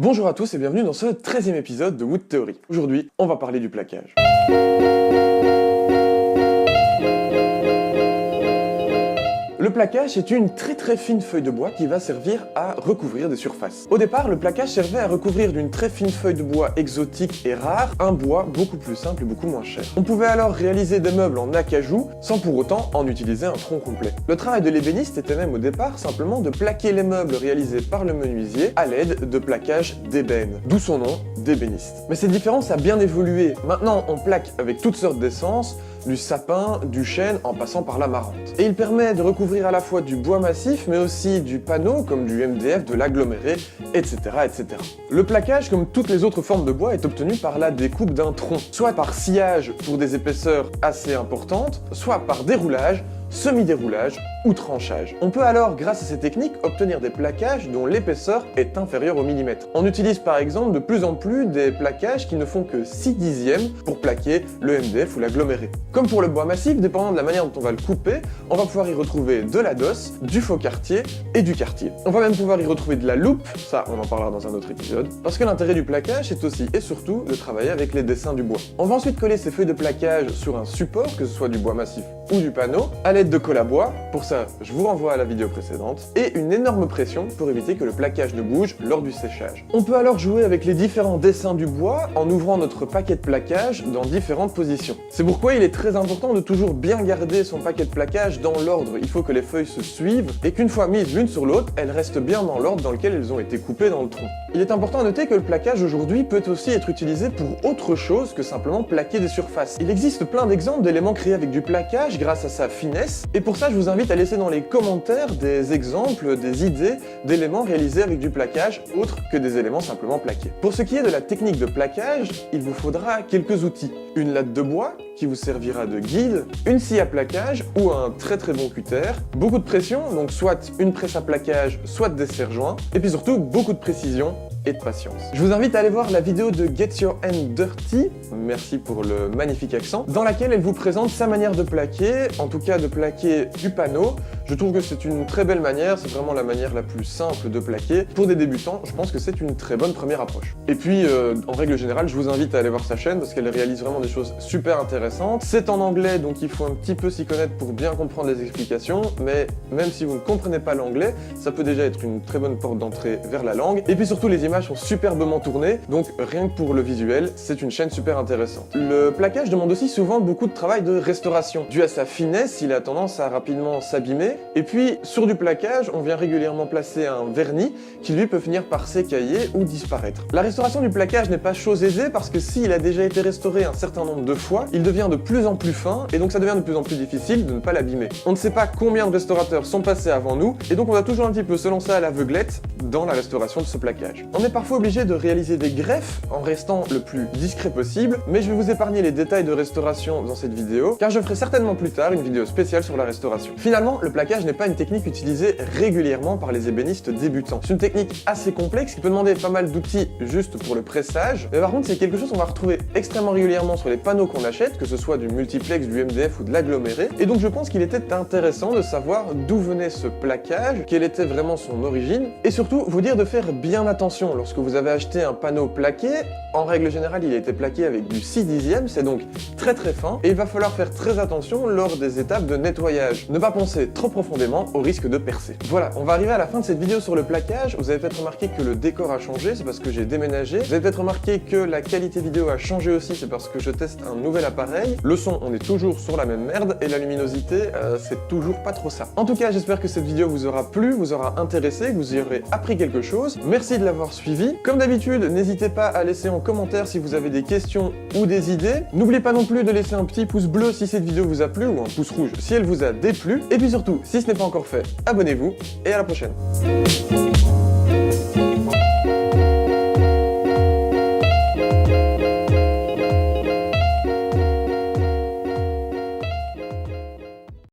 Bonjour à tous et bienvenue dans ce 13e épisode de Wood Theory. Aujourd'hui, on va parler du plaquage. Le plaquage est une très fine feuille de bois qui va servir à recouvrir des surfaces. Au départ, le plaquage servait à recouvrir d'une très fine feuille de bois exotique et rare un bois beaucoup plus simple et beaucoup moins cher. On pouvait alors réaliser des meubles en acajou sans pour autant en utiliser un tronc complet. Le travail de l'ébéniste était même au départ simplement de plaquer les meubles réalisés par le menuisier à l'aide de plaquages d'ébène, d'où son nom d'ébéniste. Mais cette différence a bien évolué. Maintenant, on plaque avec toutes sortes d'essences, du sapin, du chêne, en passant par la marante. Et il permet de recouvrir à la fois du bois massif, mais aussi du panneau, comme du MDF, de l'aggloméré, etc., etc. Le plaquage, comme toutes les autres formes de bois, est obtenu par la découpe d'un tronc, soit par sciage pour des épaisseurs assez importantes, soit par déroulage, semi-déroulage ou tranchage. On peut alors, grâce à ces techniques, obtenir des plaquages dont l'épaisseur est inférieure au millimètre. On utilise par exemple de plus en plus des plaquages qui ne font que 6/10 pour plaquer le MDF ou l'aggloméré. Comme pour le bois massif, dépendant de la manière dont on va le couper, on va pouvoir y retrouver de la dosse, du faux quartier et du quartier. On va même pouvoir y retrouver de la loupe, ça on en parlera dans un autre épisode, parce que l'intérêt du plaquage c'est aussi et surtout de travailler avec les dessins du bois. On va ensuite coller ces feuilles de plaquage sur un support, que ce soit du bois massif ou du panneau, à l'aide de colle à bois. Pour ça, je vous renvoie à la vidéo précédente, et une énorme pression pour éviter que le plaquage ne bouge lors du séchage. On peut alors jouer avec les différents dessins du bois en ouvrant notre paquet de plaquage dans différentes positions. C'est pourquoi il est très important de toujours bien garder son paquet de plaquage dans l'ordre. Il faut que les feuilles se suivent et qu'une fois mises l'une sur l'autre, elles restent bien dans l'ordre dans lequel elles ont été coupées dans le tronc. Il est important à noter que le plaquage aujourd'hui peut aussi être utilisé pour autre chose que simplement plaquer des surfaces. Il existe plein d'exemples d'éléments créés avec du plaquage grâce à sa finesse, et pour ça je vous invite à laisser dans les commentaires des exemples, des idées d'éléments réalisés avec du plaquage autres que des éléments simplement plaqués. Pour ce qui est de la technique de plaquage, il vous faudra quelques outils. Une latte de bois qui vous servira de guide, une scie à plaquage ou un très bon cutter, beaucoup de pression, donc soit une presse à plaquage, soit des serre-joints, et puis surtout beaucoup de précision et de patience. Je vous invite à aller voir la vidéo de Get Your Hand Dirty, merci pour le magnifique accent, dans laquelle elle vous présente sa manière de plaquer, en tout cas de plaquer du panneau. Je trouve que c'est une très belle manière, c'est vraiment la manière la plus simple de plaquer. Pour des débutants, je pense que c'est une très bonne première approche. Et puis, en règle générale, je vous invite à aller voir sa chaîne parce qu'elle réalise vraiment des choses super intéressantes. C'est en anglais, donc il faut un petit peu s'y connaître pour bien comprendre les explications, mais même si vous ne comprenez pas l'anglais, ça peut déjà être une très bonne porte d'entrée vers la langue. Et puis surtout, les images sont superbement tournées, donc rien que pour le visuel, c'est une chaîne super intéressante. Le plaquage demande aussi souvent beaucoup de travail de restauration. Dû à sa finesse, il a tendance à rapidement s'abîmer. Et puis, sur du plaquage, on vient régulièrement placer un vernis qui lui peut finir par s'écailler ou disparaître. La restauration du plaquage n'est pas chose aisée parce que s'il a déjà été restauré un certain nombre de fois, il devient de plus en plus fin et donc ça devient de plus en plus difficile de ne pas l'abîmer. On ne sait pas combien de restaurateurs sont passés avant nous et donc on doit toujours un petit peu se lancer à l'aveuglette dans la restauration de ce plaquage. On est parfois obligé de réaliser des greffes en restant le plus discret possible, mais je vais vous épargner les détails de restauration dans cette vidéo car je ferai certainement plus tard une vidéo spéciale sur la restauration. Finalement, le plaquage n'est pas une technique utilisée régulièrement par les ébénistes débutants. C'est une technique assez complexe qui peut demander pas mal d'outils juste pour le pressage, mais par contre c'est quelque chose qu'on va retrouver extrêmement régulièrement sur les panneaux qu'on achète, que ce soit du multiplex, du MDF ou de l'aggloméré, et donc je pense qu'il était intéressant de savoir d'où venait ce plaquage, quelle était vraiment son origine, et surtout vous dire de faire bien attention lorsque vous avez acheté un panneau plaqué. En règle générale, il a été plaqué avec du 6/10, c'est donc très fin, et il va falloir faire très attention lors des étapes de nettoyage. Ne pas penser trop profondément au risque de percer. Voilà, on va arriver à la fin de cette vidéo sur le plaquage. Vous avez peut-être remarqué que le décor a changé, c'est parce que j'ai déménagé. Vous avez peut-être remarqué que la qualité vidéo a changé aussi, c'est parce que je teste un nouvel appareil. Le son, on est toujours sur la même merde, et la luminosité, c'est toujours pas trop ça. En tout cas, j'espère que cette vidéo vous aura plu, vous aura intéressé, que vous y aurez appris quelque chose. Merci de l'avoir suivi. Comme d'habitude, n'hésitez pas à laisser en commentaire si vous avez des questions ou des idées. N'oubliez pas non plus de laisser un petit pouce bleu si cette vidéo vous a plu, ou un pouce rouge si elle vous a déplu. Et puis surtout, si ce n'est pas encore fait, abonnez-vous et à la prochaine.